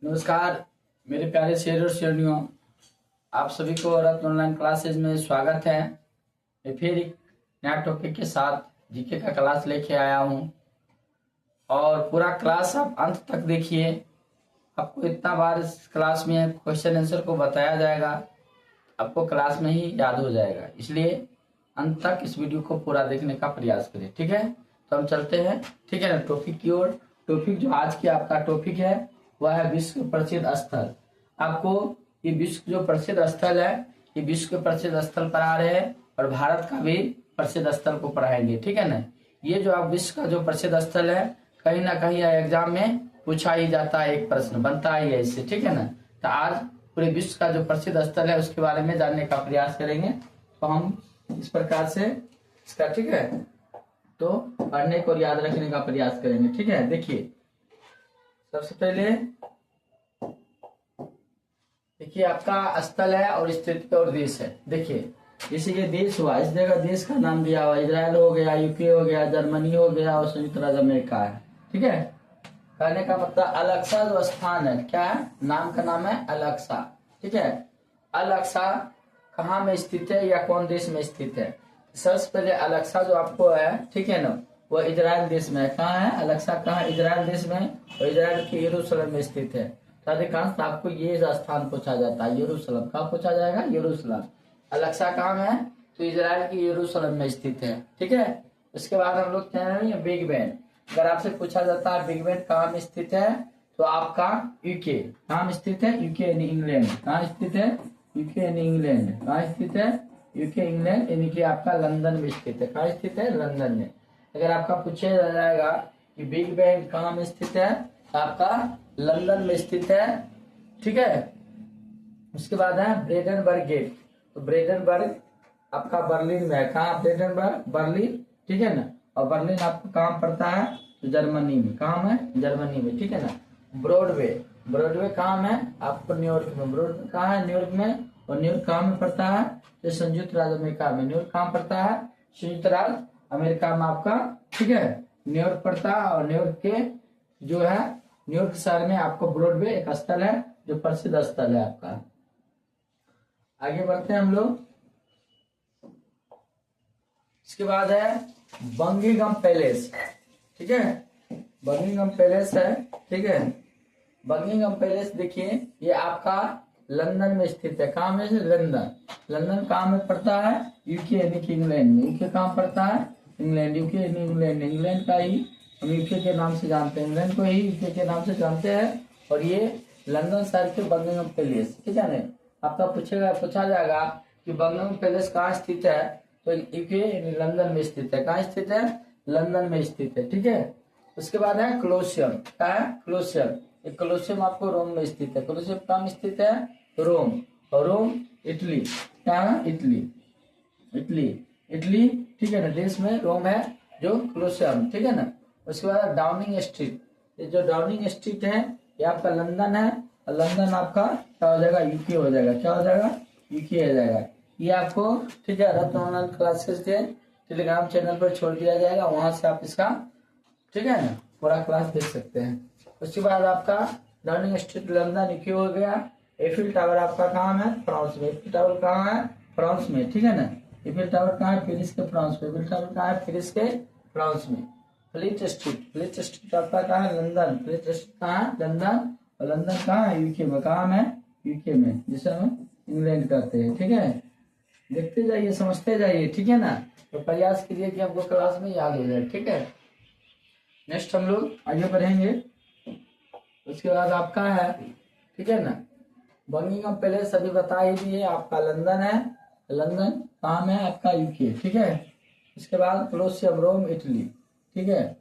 नमस्कार मेरे प्यारे शेर और शेरनियों, आप सभी को रत्न ऑनलाइन क्लासेज में स्वागत है। मैं फिर एक नया टॉपिक के साथ जीके का क्लास लेके आया हूँ और पूरा क्लास आप अंत तक देखिए। आपको इतना बार इस क्लास में क्वेश्चन आंसर को बताया जाएगा, आपको क्लास में ही याद हो जाएगा, इसलिए अंत तक इस वीडियो को पूरा देखने का प्रयास करें। ठीक है, तो हम चलते हैं, ठीक है ना, टॉपिक की ओर। टॉपिक जो आज की आपका टॉपिक है वह है विश्व प्रसिद्ध स्थल। आपको ये विश्व जो प्रसिद्ध स्थल है, ये विश्व के प्रसिद्ध स्थल पढ़ा रहे हैं और भारत का भी प्रसिद्ध स्थल को पढ़ाएंगे। ठीक है ना, ये जो आप विश्व का जो प्रसिद्ध स्थल है, कहीं ना कहीं एग्जाम में पूछा ही जाता है, एक प्रश्न बनता ही है इससे। ठीक है ना, तो आज पूरे विश्व का जो प्रसिद्ध स्थल है उसके बारे में जानने का प्रयास करेंगे। तो हम इस प्रकार से इसका, ठीक है, तो पढ़ने को याद रखने का प्रयास करेंगे। ठीक है, देखिए सबसे पहले देखिए आपका स्थल है और स्थिति और देश है। देखिए जैसे ये देश हुआ, इस जगह देश का नाम दिया हुआ, इजराइल हो गया, यूके हो गया, जर्मनी हो गया और संयुक्त राज्य अमेरिका है। ठीक है, कहने का मतलब अलेक्सा जो स्थान है, क्या है, नाम का नाम है अलेक्सा। ठीक है, अलेक्सा कहाँ में स्थित है या कौन देश में स्थित है? सबसे पहले अलेक्सा जो आपको है, ठीक है ना, वो इजराइल देश में है। कहाँ है अलेक्सा? कहाँ? इजराइल देश में, और इजराइल के यरूशलेम में स्थित है। तो अधिकांश आपको ये स्थान पूछा जाता है, यरूशलेम। कहाँ पूछा जाएगा? यरूशलेम। अलेक्सा कहाँ में है? तो इजराइल के यरूशलेम में स्थित है। ठीक है, उसके बाद हम लोग कह रहे हैं बिग बेन। अगर आपसे पूछा जाता है बिग बेन कहाँ में स्थित है, तो आपका यूके। कहाँ में स्थित है? यूके यानी इंग्लैंड। कहाँ स्थित है? यूके यानी इंग्लैंड। कहाँ स्थित है? यूके इंग्लैंड यानी कि आपका लंदन में स्थित है। कहाँ स्थित है? लंदन में। अगर आपका पूछा जाएगा कि बिग बेन कहाँ में स्थित है, तो आपका लंदन में स्थित है। ठीक है, उसके बाद है ब्रेडेनबर्ग गेट। तो ब्रेडेनबर्ग आपका बर्लिन में है। कहाँ? ब्रेडेनबर्ग, बर्लिन। ठीक है ना, और बर्लिन आपको कहाँ पड़ता है? तो जर्मनी में। कहाँ में? जर्मनी में। ठीक है ना, ब्रॉडवे, ब्रॉडवे कहाँ में? आपको न्यूयॉर्क में। ब्रॉडवे कहाँ है? न्यूयॉर्क में। और न्यूयॉर्क कहाँ में पड़ता है? तो संयुक्त राज्य अमेरिका में। न्यूयॉर्क कहाँ पड़ता है? संयुक्त राज्य अमेरिका में आपका, ठीक है, न्यूयॉर्क पड़ता है। और न्यूयॉर्क के जो है, न्यूयॉर्क शहर में आपको ब्रॉडवे एक स्थल है जो प्रसिद्ध स्थल है आपका। आगे बढ़ते हैं हम लोग। इसके बाद है बंगिंगम पैलेस। ठीक है, बंगिंगम पैलेस है। ठीक है, बंगिंगम पैलेस देखिए ये आपका लंदन में स्थित है। कहाँ में? लंदन। लंदन कहाँ में पड़ता है? यूके यानी कि इंग्लैंड में। यूके कहाँ पड़ता है? इंग्लैंड। यूके यानी इंग्लैंड। इंग्लैंड का ही हम यूके के नाम से जानते हैं, इंग्लैंड को ही यूके के नाम से जानते हैं। और ये लंदन शहर के बंगिंगम पैलेस, ठीक है ना। आपका पूछा जाएगा कि बंगिंगम पैलेस कहाँ स्थित है, तो यूके यानी लंदन में स्थित है। कहाँ स्थित है? लंदन में स्थित है। ठीक है, उसके बाद है कोलोसियम। क्या है? कोलोसियम। कोलोसियम आपको रोम में स्थित है। कोलोसियम कहाँ स्थित है? रोम। और रोम इटली। क्या है? इटली। इटली, इटली, ठीक है ना, देश में रोम है जो कोलोसियम। ठीक है ना, उसके बाद डाउनिंग स्ट्रीट। ये जो डाउनिंग स्ट्रीट है ये आपका लंदन है। और लंदन आपका क्या हो जाएगा? यूके हो जाएगा। क्या हो जाएगा? यूके हो जाएगा। ये आपको, ठीक है, रत्न ऑनलाइन क्लासेस के टेलीग्राम चैनल पर छोड़ दिया जाएगा, वहां से आप इसका, ठीक है ना, पूरा क्लास देख सकते हैं। उसके बाद आपका डाउनिंग स्ट्रीट लंदन यूके हो गया। एफिल टावर आपका कहाँ है? फ्रांस में। एफिल टावर कहाँ है? फ्रांस में। ठीक है ना, एफिल टावर कहाँ है? पेरिस के फ्रांस में। एफिल टावर कहाँ है? पेरिस के फ्रांस में। फ्लीट स्ट्रीट, फ्लीट स्ट्रीट आपका कहाँ है? लंदन। फ्लीट स्ट्रीट कहाँ है? लंदन। और लंदन कहाँ है? यूके में। कहाँ में? यूके में, जिसे हम इंग्लैंड कहते हैं। ठीक है, देखते जाइए, समझते जाइए। ठीक है ना, तो प्रयास कीजिए कि आपको क्लास में याद हो जाए। ठीक है, नेक्स्ट हम लोग आगे बढ़ेंगे। उसके बाद आपका है, ठीक है ना, बंगिंगम पैलेस अभी बता ही दिए, आपका लंदन है। लंदन कहाँ में है? आपका यूके। ठीक है, उसके बाद कोलोसियम रोम इटली। ठीक है,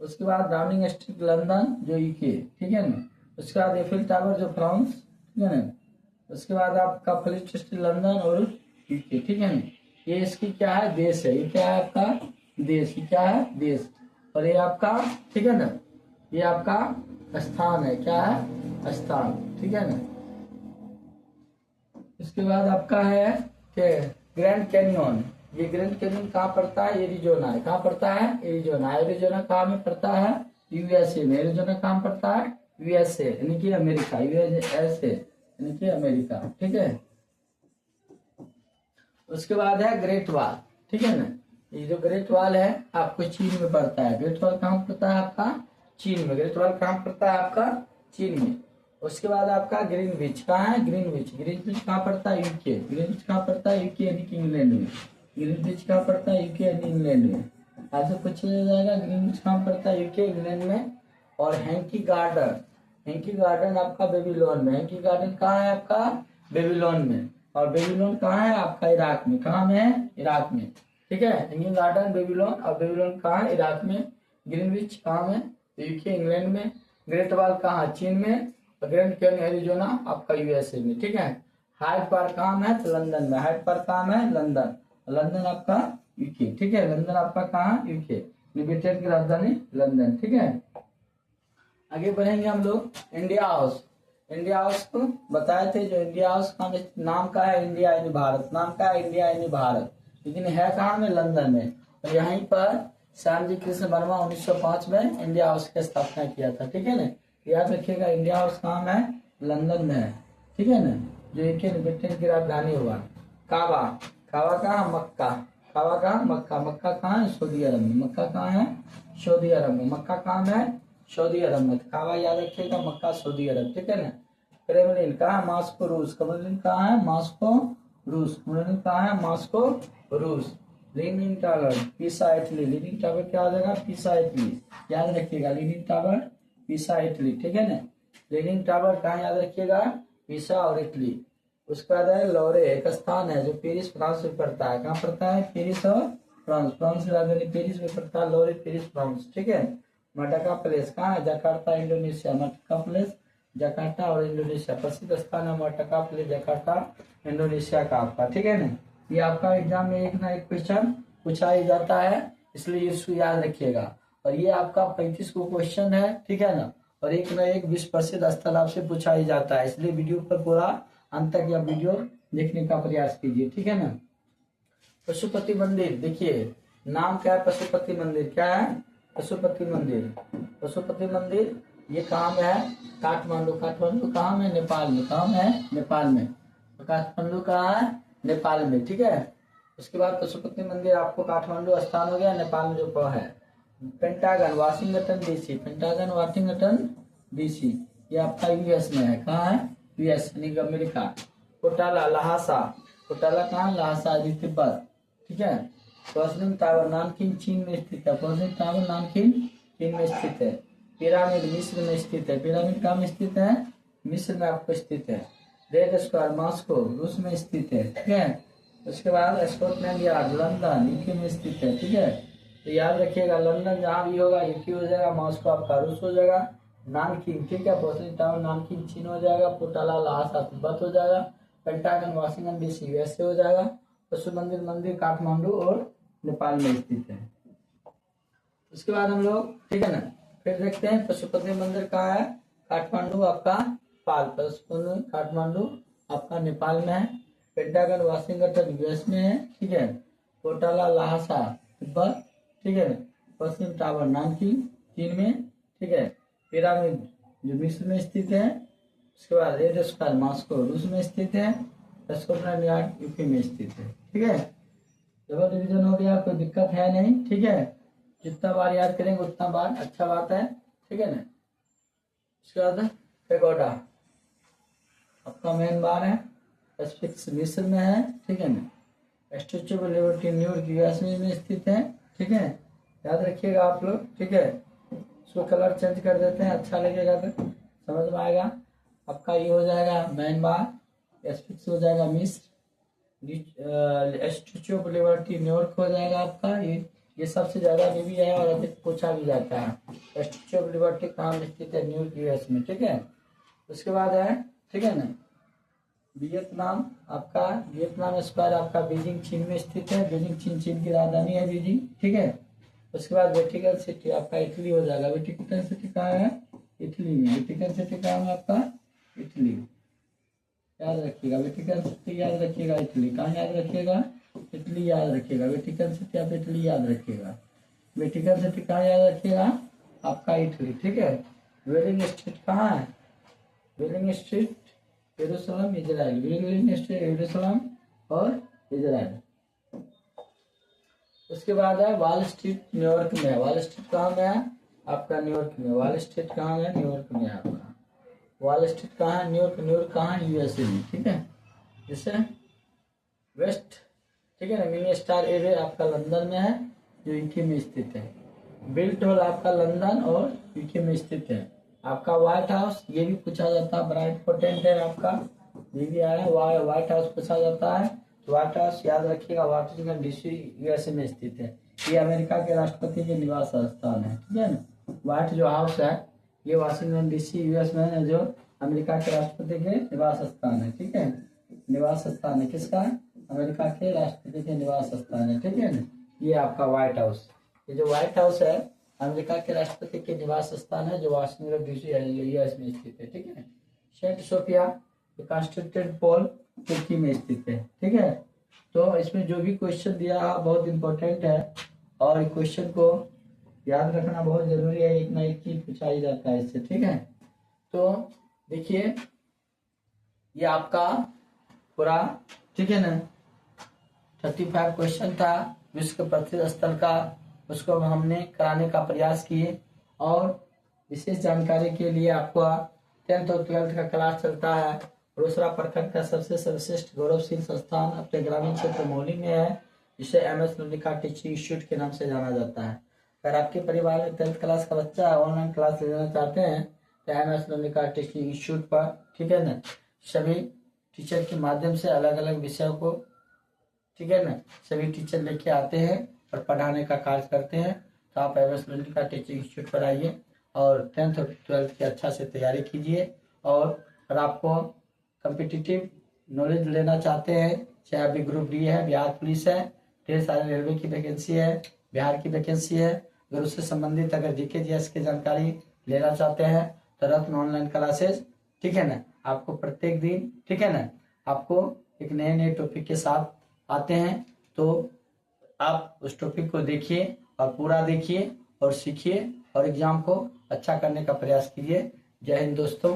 उसके बाद डाउनिंग स्ट्रीट लंदन जो यूके। ठीक है ना, उसके बाद एफिल टावर जो फ्रांस। ठीक है ना, उसके बाद आपका फ्लीट स्ट्रीट लंदन और यूके। ठीक है ना, ये इसकी क्या है? देश है। ये क्या है? आपका देश। ये क्या है? देश। और ये आपका, ठीक है ना, ये आपका स्थान है। क्या है? स्थान। ठीक है ना, इसके बाद आपका है ग्रैंड कैनियन। ये ग्रैंड कैनियन कहाँ पड़ता है? एरिजोना है। कहाँ पड़ता है? एरिजोना। एरिजोना कहाँ में पड़ता है? यूएसए में। एरिजोना कहाँ पड़ता है? यूएसए यानी कि अमेरिका, यूएसए यानी कि अमेरिका, ठीक है। उसके बाद है ग्रेट वॉल, ठीक है ना। ये जो ग्रेट वॉल है आपको चीन में पड़ता है। ग्रेट वॉल कहाँ पड़ता है आपका? चीन में। ग्रेट वॉल कहाँ पड़ता है आपका? चीन में। उसके बाद आपका ग्रीनविच कहाँ है? ग्रीनविच, ग्रीनविच कहाँ पड़ता है? यूके। ग्रीनविच कहाँ पड़ता है? यूके यानी कि इंग्लैंड में। ग्रीनविच कहाँ पड़ता है? यूके यानी इंग्लैंड में। आपसे पूछा जाएगा ग्रीनविच कहाँ पड़ता है? यूके, इंग्लैंड में। और हैंकी गार्डन, हैंकी गार्डन आपका बेबीलोन में। हैंकी गार्डन कहाँ है आपका? बेबीलोन में। और बेबीलोन कहाँ है आपका? इराक में। कहाँ में है? इराक में, ठीक है। हैंगिंग गार्डन बेबीलोन, और बेबीलोन कहाँ है? इराक में। ग्रीनविच कहाँ में? यूके, इंग्लैंड में। ग्रेट वॉल कहाँ? चीन में। और ग्रैंड कैन्यन एरिजोना आपका यूएसए में, ठीक है। हाइड पार्क कहाँ में है? तो लंदन में। हाइड पार्क कहाँ में है? लंदन। लंदन आपका यूके, ठीक है। लंदन आपका कहाँ? यूके। ब्रिटेन की राजधानी लंदन, ठीक है। आगे बढ़ेंगे हम लोग। इंडिया हाउस, इंडिया हाउस को बताए थे। जो इंडिया हाउस का नाम का है इंडिया यानी भारत, नाम का है इंडिया यानी भारत, लेकिन है कहाँ में? लंदन में। और यहीं पर श्यामजी कृष्ण वर्मा 1905 में इंडिया हाउस की स्थापना किया था, ठीक है ना। याद रखिएगा इंडिया हाउस कहाँ में है? लंदन में है, ठीक है ना। जो एक ब्रिटेन की राजधानी हुआ। काबा, काबा कहाँ? मक्का। काबा कहाँ? मक्का। मक्का कहाँ है? सऊदी अरब में। मक्का कहाँ है? सऊदी अरब में। मक्का कहाँ है? सऊदी अरब में। काबा याद रखिएगा, मक्का सऊदी अरब, ठीक है ना। क्रेमलिन कहाँ है? मॉस्को, रूस। क्रेमलिन कहाँ है? मॉस्को, रूस। क्रेमलिन कहाँ है? मॉस्को, रूस। लीनिंग टावर पीसा, इटली। लीनिंग टावर क्या हो जाएगा? पीसा, इटली। याद रखिएगा लीनिंग टावर पीसा, इटली, ठीक है ना। लीनिंग टावर कहाँ? याद रखिएगा, पीसा और इटली। उसके बाद है लौरे, एक स्थान है जो पेरिस फ्रांस में पड़ता है। कहाँ पड़ता है? पेरिस और फ्रांस। फ्रांस की राजधानी पेरिस में पड़ता है लौरे, पेरिस फ्रांस, ठीक है। मटाका प्लेस कहाँ है? Jakarta, Indonesia. मटाका प्लेस जकार्ता और इंडोनेशिया। प्रसिद्ध स्थान है मटाका प्लेस, जकार्ता, इंडोनेशिया का आपका, ठीक है ना। ये आपका एग्जाम में एक ना एक क्वेश्चन पूछा ही जाता है, इसलिए इसको याद रखिएगा। और ये आपका 35 को क्वेश्चन है, ठीक है ना। और एक ना एक विश्व प्रसिद्ध स्थल आपसे पूछा ही जाता है, इसलिए वीडियो पर पूरा अंत तक यह वीडियो देखने का प्रयास कीजिए, ठीक है ना। पशुपति मंदिर देखिए, नाम क्या है? पशुपति मंदिर। क्या है? पशुपति मंदिर। पशुपति मंदिर ये कहाँ में है? काठमांडू। काठमांडू कहाँ में? नेपाल में। कहाँ में है? नेपाल में। तो काठमांडू कहाँ है? नेपाल में, ठीक है। उसके बाद पशुपति मंदिर आपको काठमांडू स्थान हो गया, नेपाल में जो है। Pentagon Washington DC. Pentagon Washington DC ये आपका यूएस में है। कहाँ है? यूएस यानी अमेरिका। कोटाला लहासा, कोटाला कहाँ? लहासा तिब्बत, ठीक है। पर्सनिंग टावर नानकिन चीन में स्थित है। पर्सनिंग टावर नानकिन चीन में स्थित है। पिरामिड मिस्र में स्थित है। पिरामिड कहाँ में स्थित है? मिस्र में आपको स्थित है। रेड स्क्वायर मॉस्को रूस में स्थित है, ठीक है। उसके बाद स्कॉटलैंड यार्ड लंदन यूके में स्थित है, ठीक है। तो याद रखिएगा लंदन जहाँ भी होगा यूके हो जाएगा, मॉस्को आपका रूस हो जाएगा। नानकिन, ठीक है, पर्सनिंग टावर नानकिन चीन हो जाएगा। पोटाला लहासा तिब्बत हो जाएगा। पेंटागन वाशिंगटन डीसी यूएसए हो जाएगा। पशु मंदिर मंदिर काठमांडू और नेपाल में स्थित है। उसके बाद हम लोग, ठीक है ना, फिर देखते हैं पशुपति मंदिर कहाँ है? काठमांडू आपका पाल। पशुपति काठमांडू आपका नेपाल में है। पेंटागन वाशिंगटन यूएस में है, ठीक है। कोटाला लहासा तिब्बत, ठीक है। पश्चिम टावर नानकिन चीन में, ठीक है। पिरामिड जो मिस्र में स्थित है। उसके बाद रेड स्क्वायर मॉस्को रूस में स्थित है। स्कॉटलैंड यार्ड यूके में स्थित है, ठीक है। डबल डिवीजन हो गया, कोई दिक्कत है नहीं, ठीक है। जितना बार याद करेंगे उतना बार अच्छा बात है, ठीक है ना। उसके बाद पेगोडा आपका मेन बार है, स्फिंक्स मिस्र में है, ठीक है ना। Statue of liberty New York US में स्थित है, ठीक है। याद रखिएगा आप लोग, ठीक है। इसको कलर चेंज कर देते हैं, अच्छा लगेगा तो समझ में आएगा। आपका ये हो जाएगा मेन बार, स्फिंक्स हो जाएगा मिस्र, स्टैच्यू ऑफ लिबर्टी न्यूयॉर्क हो जाएगा आपका। ये सबसे ज्यादा भी है और अधिक पूछा भी जाता है। स्टैच्यू ऑफ लिबर्टी कहाँ स्थित है? न्यूयॉर्क यूएस में, ठीक है। उसके बाद है, ठीक है ना, वियतनाम आपका, वियतनाम स्क्वायर आपका बीजिंग चीन में स्थित है। बीजिंग चीन, चीन की राजधानी है बीजिंग, ठीक है। उसके बाद वेटिकन सिटी आपका इटली हो जाएगा। वेटिकन सिटी कहाँ है? इटली में। वेटिकन सिटी कहाँ है आपका? इटली, याद रखिएगा। वेटिकन सिटी याद रखिएगा, इटली कहाँ याद रखिएगा? इटली याद रखिएगा। वेटिकन सिटी आप इटली याद रखिएगा। वेटिकन सिटी कहाँ याद रखिएगा? आपका इटली, ठीक है। वेलिंग स्ट्रीट कहाँ है? वेलिंग स्ट्रीट यरूशलेम इजराइल, वेलिंग स्ट्रीट यरूशलेम और इजराइल। उसके बाद है वॉल स्ट्रीट न्यूयॉर्क में है। वॉल स्ट्रीट कहाँ में है? आपका न्यूयॉर्क में। वॉल स्ट्रीट कहाँ है? न्यूयॉर्क में है आपका। वॉल स्ट्रीट कहाँ है? न्यूयॉर्क। न्यूयॉर्क कहाँ है? यूएसए में, ठीक है। जैसे वेस्ट, ठीक है ना। मिनी स्टार एरिया आपका लंदन में है, जो यूके में स्थित है। बिल्ट हॉल आपका लंदन और यूके में स्थित है। आपका व्हाइट हाउस, ये भी पूछा जाता है, बड़ा इंपॉर्टेंट है आपका, ये भी आया है, व्हाइट हाउस पूछा जाता है। व्हाइट हाउस याद रखिएगा, वाशिंगटन डीसी यूएसए में स्थित है। ये अमेरिका के राष्ट्रपति के निवास स्थान है, ठीक है ना। व्हाइट जो हाउस है ये वाशिंगटन डीसी यूएस में है, जो अमेरिका के राष्ट्रपति के निवास स्थान है, ठीक है। निवास स्थान है किसका? अमेरिका के राष्ट्रपति के निवास स्थान है, ठीक है ना। ये आपका व्हाइट हाउस, ये जो व्हाइट हाउस है अमेरिका के राष्ट्रपति के निवास स्थान है, जो वाशिंगटन डीसी यूएस में स्थित है, ठीक है। सेंट सोफिया कॉन्स्टेंटिनोपल तुर्की में स्थित है, ठीक है। तो इसमें जो भी क्वेश्चन दिया है बहुत इंपॉर्टेंट है, और क्वेश्चन को याद रखना बहुत जरूरी है, एक ना एक चीज पूछा ही जाता है इससे, ठीक है। तो देखिए ये आपका पूरा, ठीक है ना, 35 क्वेश्चन था विश्व के प्रसिद्ध स्थल का, उसको हमने कराने का प्रयास किए। और विशेष जानकारी के लिए आपको 10th और 12th का क्लास चलता है। रोसड़ा प्रखंड का सबसे सर्वश्रेष्ठ गौरवशील संस्थान अपने ग्रामीण क्षेत्र मौली में है, जिसे MS लोनिका टीचिंग इंस्टीट्यूट के नाम से जाना जाता है। अगर आपके परिवार में 10th क्लास का बच्चा ऑनलाइन क्लास लेना चाहते हैं तो MS लोनिका टीचिंग इंस्टीट्यूट पर, ठीक है ना, सभी टीचर के माध्यम से अलग अलग विषयों को, ठीक है ना, सभी टीचर लेके आते हैं और पढ़ाने का कार्य करते हैं। तो आप MS लोनिका टीचिंग इंस्टीट्यूट पर आइए और 10th और 12th की अच्छा से तैयारी कीजिए। और अगर आपको कम्पिटिटिव नॉलेज लेना चाहते हैं, चाहे अभी ग्रुप डी है, बिहार पुलिस है, ढेर सारे रेलवे की वैकेंसी है, बिहार की वैकेंसी है, अगर उससे संबंधित अगर जीके जीएस की जानकारी लेना चाहते हैं तो रत्न ऑनलाइन क्लासेस, ठीक है ना, आपको प्रत्येक दिन, ठीक है ना, आपको एक नए नए टॉपिक के साथ आते हैं। तो आप उस टॉपिक को देखिए और पूरा देखिए और सीखिए और एग्जाम को अच्छा करने का प्रयास कीजिए। जय हिंद दोस्तों।